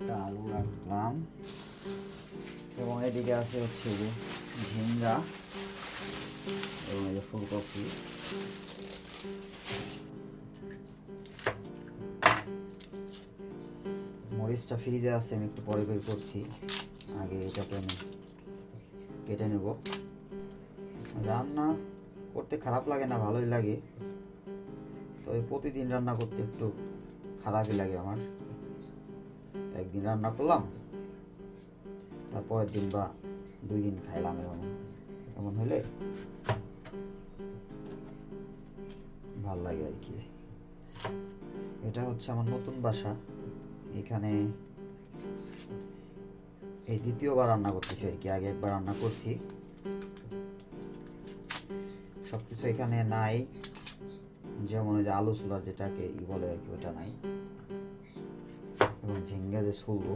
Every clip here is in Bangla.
একটা আলু রাখলাম এবং এদিকে আছে হচ্ছে যে ঝিঙ্গা এবং এই যে ফুলকপি। মরিচটা ফ্রিজে আছে, আমি একটু পরে বের করছি। আগে এটাকে আমি কেটে নেব। রান্না করতে খারাপ লাগে না, ভালোই লাগে, তবে প্রতিদিন রান্না করতে একটু খারাপই লাগে আমার। একদিন রান্না করলাম, তারপরের দিন বা 2 দিন খাইলাম, এমন হলে ভাল লাগে আর কি। এটা হচ্ছে আমার নতুন বাসা, এখানে এই দ্বিতীয়বার রান্না করতেছি আর কি। আগে একবার রান্না করছি, সবকিছু এখানে নাই, যেমন যে আলু চুলার যেটাকে বলে আর কি, ওটা নাই। এবং ঝিঙ্গা যে ছুলবো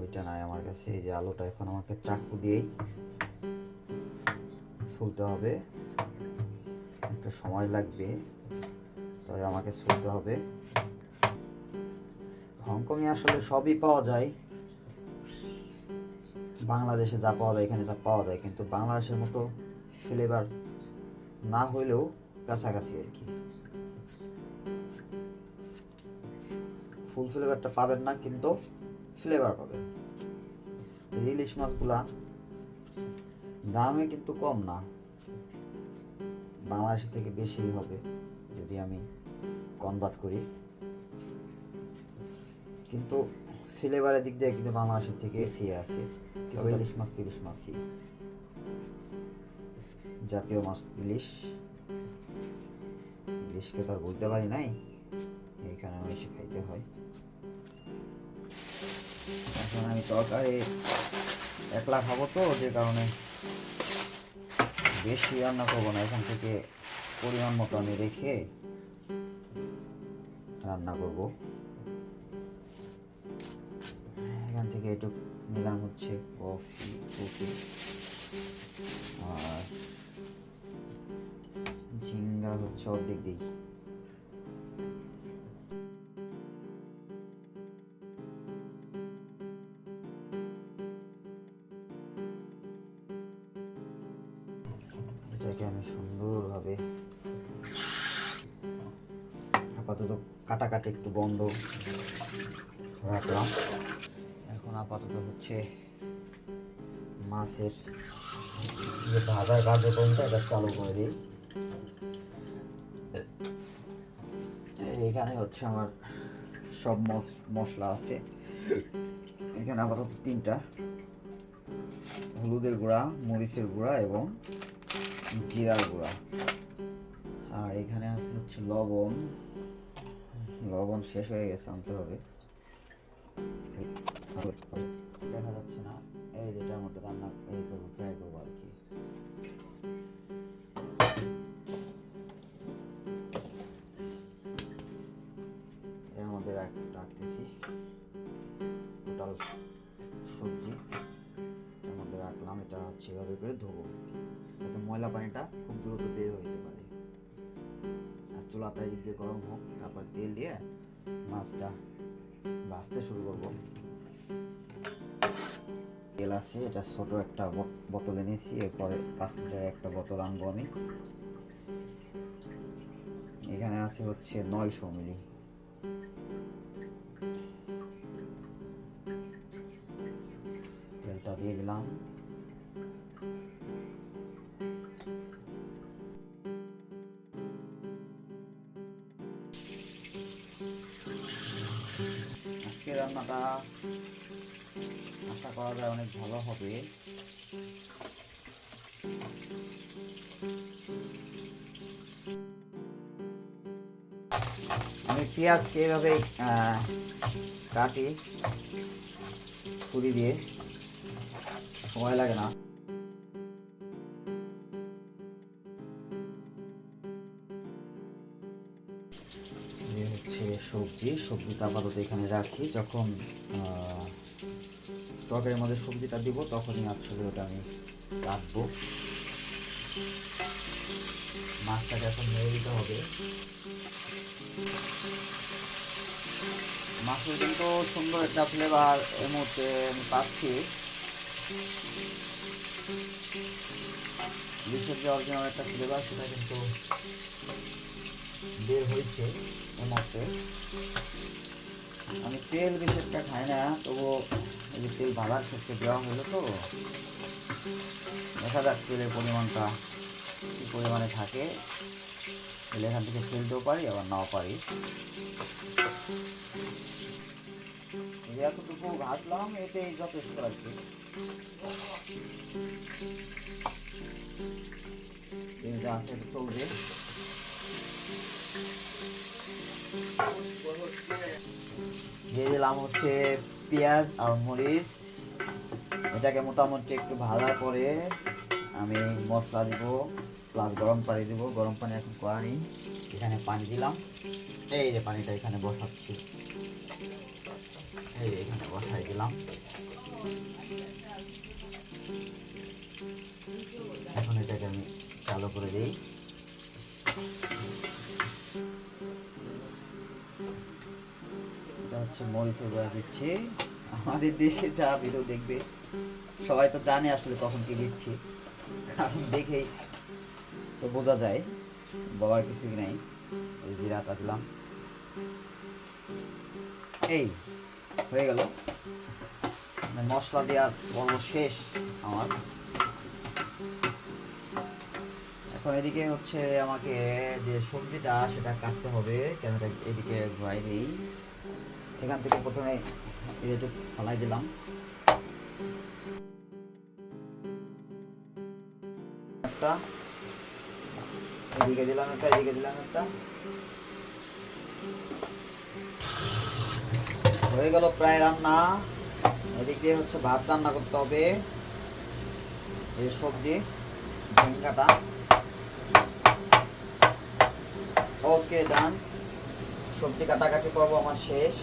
ওইটা নাই আমার কাছে। এই যে আলুটা এখন আমাকে চাকু দিয়েই ছুলতে হবে, একটু সময় লাগবে, তবে আমাকে ছুলতে হবে। হংকংয়ে আসলে সবই পাওয়া যায়, বাংলাদেশে যা পাওয়া যায় এখানে তা পাওয়া যায়, কিন্তু বাংলাদেশের মতো ফ্লেভার না হইলেও কাছাকাছি আর কি। ফুল ফ্লেভারটা পাবেন না, কিন্তু ফ্লেভার পাবেন। ইলিশ মাছগুলা দামে কিন্তু কম না, বাংলাদেশের থেকে বেশি হবে যদি আমি কনভার্ট করি, কিন্তু ফ্লেভারের দিক দিয়ে কিন্তু বাংলাদেশের থেকে এসিয়ে আছে। তবে ইলিশ মাছ তো ইলিশ মাছই, জাতীয় মাছ ইলিশ। ইলিশকে তো আর বলতে পারি নাই, এইখানে আমি এসে খাইতে হয়। এখন আমি তরকারি একলা খাবো তো, যে কারণে বেশি রান্না করবো না, এখান থেকে পরিমাণ মতো আমি রেখে রান্না করব। এখান থেকে একটু নিলাম হচ্ছে কফি আর ঝিঙ্গা হচ্ছে অর্ধেক দিই। এটাকে আমি সুন্দরভাবে আপাতত কাটাকাটি একটু বন্ধ রাখলাম। এখন আপাতত হচ্ছে মাছের যে ভাজার কার্যক্রমটা এটা চালু করে দিই। এখানে হচ্ছে আমার সব মশলা আছে, এখানে আপাতত 3টা: হলুদের গুঁড়া, মরিচের গুঁড়া এবং জিরার গুঁড়া। আর এখানে আছে হচ্ছে লবণ শেষ হয়ে গেছে, আনতে হবে। দেখা যাচ্ছে না, এই যেটার মধ্যে রান্না এই করবো, ফ্রাই করবো আর কি। এর মধ্যে রাখতেছি টোটাল সবজি, এর মধ্যে রাখলাম। এটা হচ্ছে এভাবে করে ধোবো, যাতে ময়লা পানিটা খুব দ্রুত বের হইতে পারে। আর চুলাটা এদিক দিয়ে গরম হোক, তারপর তেল দিয়ে মাছটা ভাজতে শুরু করবো। তেল আছে, এটা ছোট একটা বোতল এনেছি, এরপরে 5 লিটারের একটা বোতল আনবো আমি। এখানে আছে হচ্ছে 900 মিলি। তেলটা দিয়ে দিলাম। আজকে রান্নাটা আশা করা যায় অনেক ভালো হবে। আমি পেঁয়াজকে এভাবেই কাটি ছুরি দিয়ে, সময় লাগে না। হচ্ছে সবজিটা আপাতত এখানে রাখি, যখন তরকারির মধ্যে সবজিটা দিব তখনই আসলে ওটা আমি রাখবো। মাছটাকে এখন নেড়ে দিতে হবে। মাছের কিন্তু সুন্দর একটা ফ্লেভার এই মুহূর্তে আমি পাচ্ছি। ইলিশের যে অরিজিনাল একটা ফ্লেভার সেটা কিন্তু বের হয়েছে এই মুহূর্তে। আমি তেল বেশি একটা খাই না, তবুও এই যে তেল ভাজার ক্ষেত্রে দেওয়া হলো তো দেখা যাক তেলের পরিমাণটা কী পরিমাণে থাকে। তাহলে এখান থেকে ফেলতেও পারি আবার নাও পারি। এতটুকু ভাজলাম এতেই যথেষ্ট আর কি। তেলটা আছে চলবে। দিয়ে দিলাম হচ্ছে পেঁয়াজ আর মরিচ। এটাকে মোটামুটি একটু ভাজার পরে আমি মশলা দিব প্লাস গরম পানি দিব। গরম পানি এখন করা নেই, এখানে পানি দিলাম। এই যে পানিটা এখানে বসাচ্ছি, এই যে এখানে বসাই দিলাম। এখন এটাকে আমি চালু করে দিই। এটা হচ্ছে মরিচের গুঁড়া দিচ্ছি। আমাদের দেশে যা ভিডিও দেখবে সবাই তো জানে আসলে কখন কি দিচ্ছি, কারণ দেখেই তো বোঝা যায়, বলার কিছুই নাই। এই জিরাটা দিলাম। এই হয়ে গেল মশলা দেওয়ার পর্ব শেষ আমার। এখন এদিকে হচ্ছে আমাকে যে সবজিটা সেটা কাটতে হবে, কেন এদিকে ঘুরাই দিই। এখান থেকে প্রথমে একটু ফালাই দিলাম। একটা এদিকে দিলাম, একটা এদিকে দিলাম, একটা হয়ে গেল প্রায় রান্না। এদিকে হচ্ছে ভাত রান্না করতে হবে। এই সবজি ঝিঙ্গাটা ওকে ডান। সবজি কাটাকাটি করবো আমার শেষ।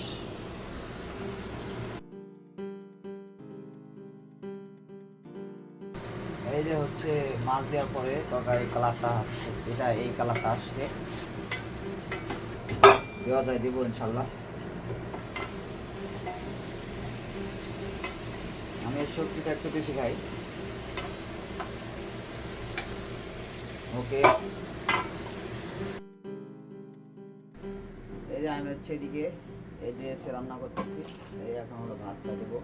এই যে হচ্ছে মাছ দেওয়ার পরে তরকারি কালারটা এটা এই কালারটা আসছে, দেওয়া যায়, দিব ইনশাল্লাহ। আমি এই সবজিটা একটু বেশি খাই। ওকে, এই যে আমি হচ্ছে এদিকে এই যে এসে রান্না করতেছি। এই এখন হলো ভাতটা দেবো।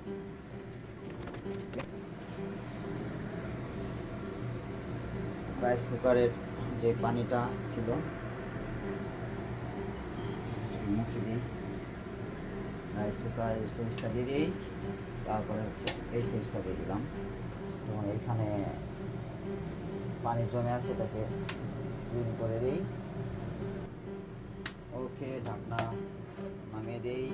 রাইস কুকারের যে পানিটা ছিল মুছে দিই। রাইস কুকার এই সুইচটা দিয়ে দিই, তারপরে হচ্ছে এই সুইচটা দিয়ে দিলাম। এবং এইখানে পানি জমে আছে, এটাকে ক্লিন করে দিই। ওকে, ঢাকনা নামিয়ে দিই।